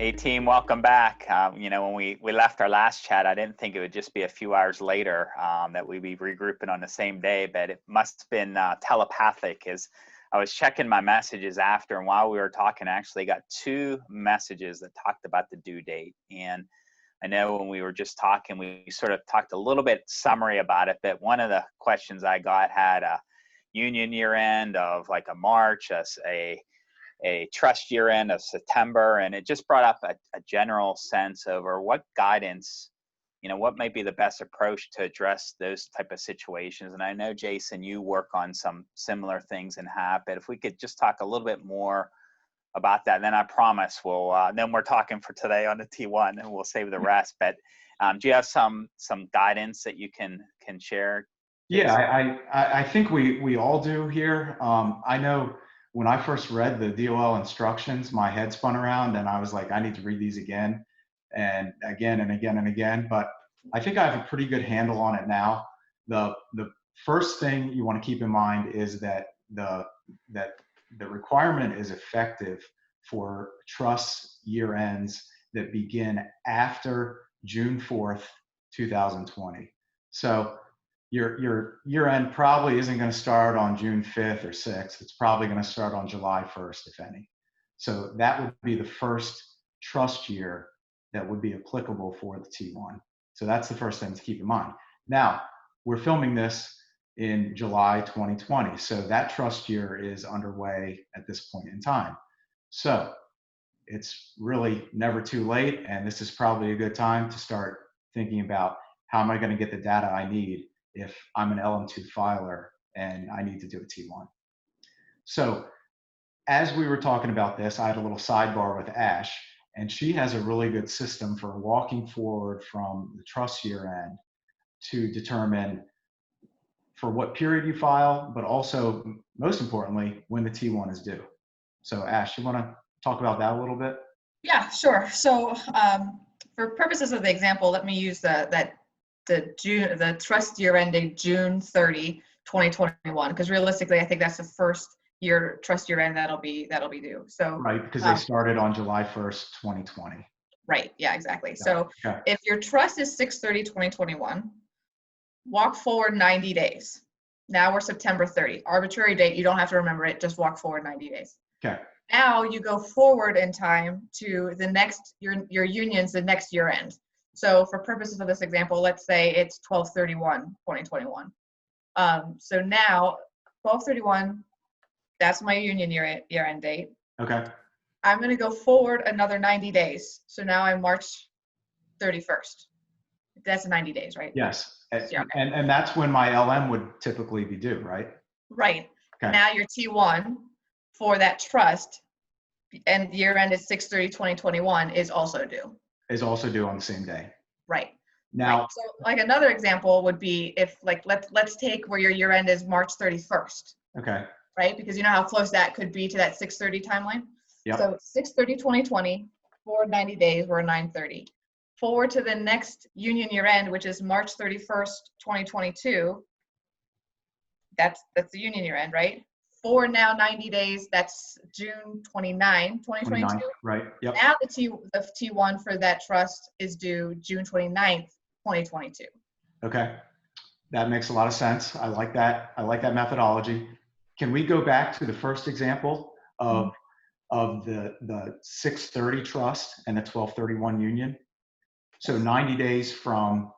Hey team, welcome back. When we left our last chat, I didn't think it would just be a few hours later that we'd be regrouping on the same day, but it must have been telepathic as I was checking my messages after, and while we were talking, I actually got two messages that talked about the due date. And I know when we were just talking, we sort of talked a little bit summary about it, but one of the questions I got had a union year end of like a March, a trust year end of September, and it just brought up a general sense over what guidance, what might be the best approach to address those type of situations. And I know, Jason, you work on some similar things and have, but if we could just talk a little bit more about that, then I promise then we're talking for today on the T1 and we'll save the rest. But do you have some guidance that you can share, Jason? Yeah, I think we all do here. I know when I first read the DOL instructions, my head spun around and I was like, I need to read these again and again and again and again. But I think I have a pretty good handle on it now. The first thing you want to keep in mind is that the requirement is effective for trust year ends that begin after June 4th, 2020. So your year end probably isn't going to start on June 5th or 6th. It's probably going to start on July 1st, if any. So that would be the first trust year that would be applicable for the T1. So that's the first thing to keep in mind. Now, we're filming this in July 2020. So that trust year is underway at this point in time. So it's really never too late. And this is probably a good time to start thinking about how am I going to get the data I need if I'm an LM2 filer and I need to do a T1. So as we were talking about this, I had a little sidebar with Ash, and she has a really good system for walking forward from the trust year end to determine for what period you file, but also, most importantly, when the T1 is due. So Ash, you want to talk about that a little bit? Yeah, sure. So for purposes of the example, let me use the trust year ending June 30, 2021, because realistically, I think that's the first year trust year end that'll be due. So right, because they started on July 1st, 2020. Right. Yeah, exactly. Yeah. So okay. If your trust is 6/30/2021, walk forward 90 days. Now we're September 30. Arbitrary date. You don't have to remember it. Just walk forward 90 days. Okay. Now you go forward in time to the next your union's the next year end. So for purposes of this example, let's say it's 12/31/2021. So now 12/31, that's my union year end date. Okay. I'm going to go forward another 90 days. So now I'm March 31st. That's 90 days, right? Yes. Yeah, okay. And that's when my LM would typically be due, right? Right. Okay. Now your T1 for that trust and year end is 6/30/2021 is also due. Is also due on the same day. Right. Now, right. So like another example would be if like let's take where your year end is March 31st. Okay. Right? Because you know how close that could be to that 6/30 timeline? Yep. So 6/30/2020, forward 90 days, we're 9/30. Forward to the next union year end, which is March 31st, 2022. That's the union year end, right? Forward now 90 days, that's June 29, 2022. 29, right. Yep. Now the T1 for that trust is due June 29th, 2022. Okay. That makes a lot of sense. I like that. I like that methodology. Can we go back to the first example of the 6/30 trust and the 12/31 union? So 90 days from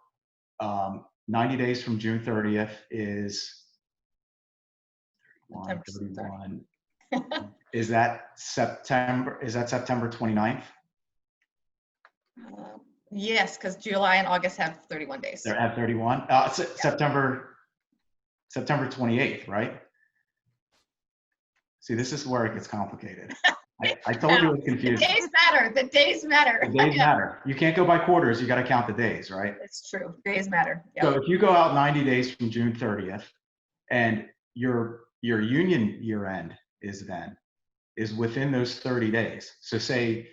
June 30th is 31. Is that September 29th? Yes, because July and August have 31 days. They have 31. Yeah. September 28th, right? See, this is where it gets complicated. I told you it was confusing. The days matter. The days matter. The days matter. You can't go by quarters. You got to count the days, right? It's true. Days matter. Yep. So if you go out 90 days from June 30th, and your union year end is within those 30 days. So say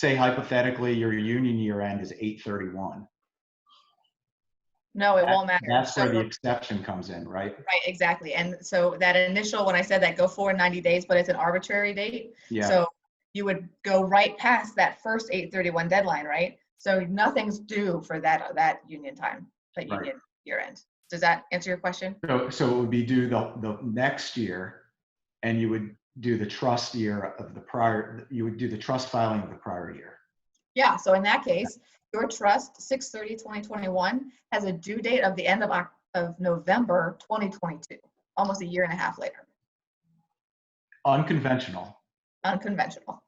hypothetically your union year end is 8/31. No, it won't matter. That's where the exception comes in, right? Right, exactly. And so that initial, when I said that go forward 90 days, but it's an arbitrary date. Yeah. So you would go right past that first 8/31 deadline, right? So nothing's due for that union time, that Right. union year end. Does that answer your question? So it would be due the next year, and you would do the trust year of the prior, you would do the trust filing of the prior year. Yeah, so in that case, your trust 6/30/2021 has a due date of the end of November 2022, almost a year and a half later. Unconventional. Unconventional.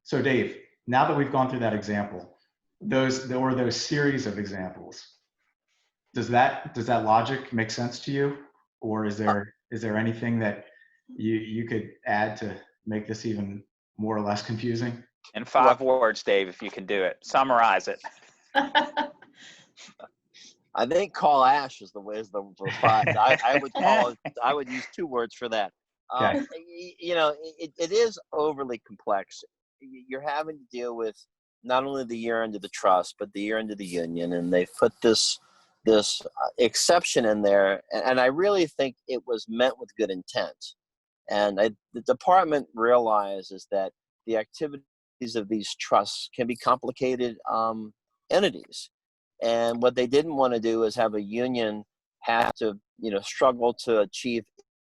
So Dave, now that we've gone through that example, those series of examples, does that logic make sense to you, or is there anything that you could add to make this even more or less confusing? In 5 words, Dave, if you can do it, summarize it. I think call Ash is the five. I would use 2 words for that. Okay. It is overly complex. You're having to deal with not only the year end of the trust, but the year end of the union, and they've put this exception in there, and I really think it was meant with good intent. And the department realizes that the activities of these trusts can be complicated entities. And what they didn't want to do is have a union have to, struggle to achieve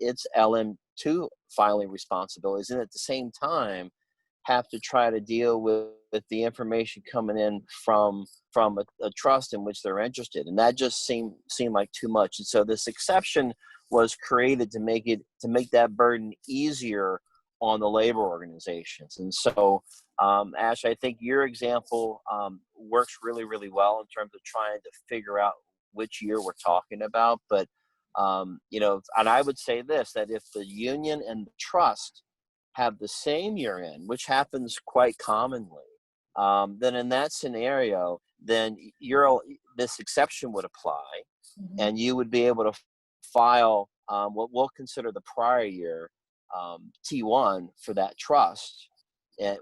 its LM2 filing responsibilities, and at the same time have to try to deal with the information coming in from a trust in which they're interested. And that just seemed like too much. And so this exception was created to make that burden easier on the labor organizations. And so, Ash, I think your example works really, really well in terms of trying to figure out which year we're talking about. But, and I would say this, that if the union and the trust have the same year end, which happens quite commonly, then in that scenario, then this exception would apply, Mhm. and you would be able to file what we'll consider the prior year T1 for that trust,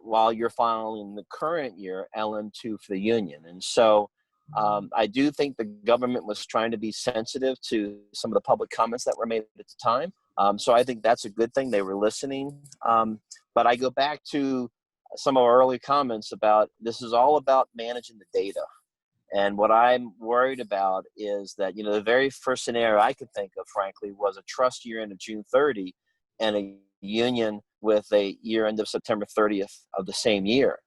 while you're filing the current year LM2 for the union. And so I do think the government was trying to be sensitive to some of the public comments that were made at the time. So I think that's a good thing. They were listening. But I go back to some of our early comments about this is all about managing the data. And what I'm worried about is that, the very first scenario I could think of, frankly, was a trust year end of June 30 and a union with a year end of September 30th of the same year.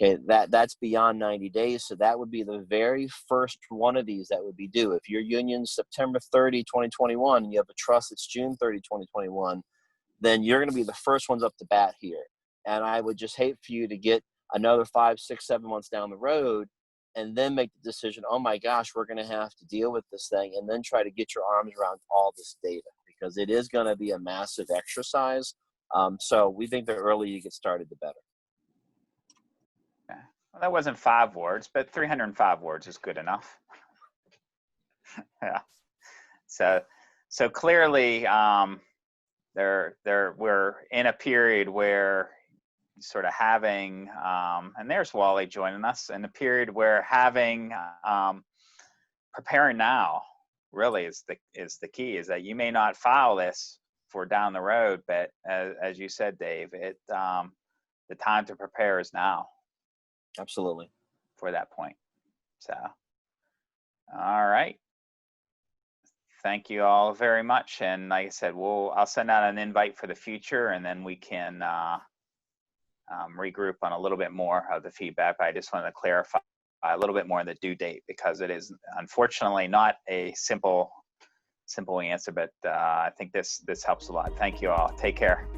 Okay, that's beyond 90 days. So that would be the very first one of these that would be due. If your union's September 30, 2021, and you have a trust that's June 30, 2021, then you're going to be the first ones up to bat here. And I would just hate for you to get another 5, 6, 7 months down the road and then make the decision, oh my gosh, we're going to have to deal with this thing, and then try to get your arms around all this data, because it is going to be a massive exercise. So we think the earlier you get started, the better. Yeah. Well, that wasn't 5 words, but 305 words is good enough. Yeah. So clearly, we're in a period where sort of having, and there's Wally joining us, in a period where having, preparing now really is the key, is that you may not file this for down the road, but as you said, Dave, the time to prepare is now. Absolutely. For that point. So, all right. Thank you all very much. And like I said, I'll send out an invite for the future, and then we can regroup on a little bit more of the feedback. But I just wanted to clarify a little bit more on the due date, because it is unfortunately not a simple answer, but I think this helps a lot. Thank you all. Take care.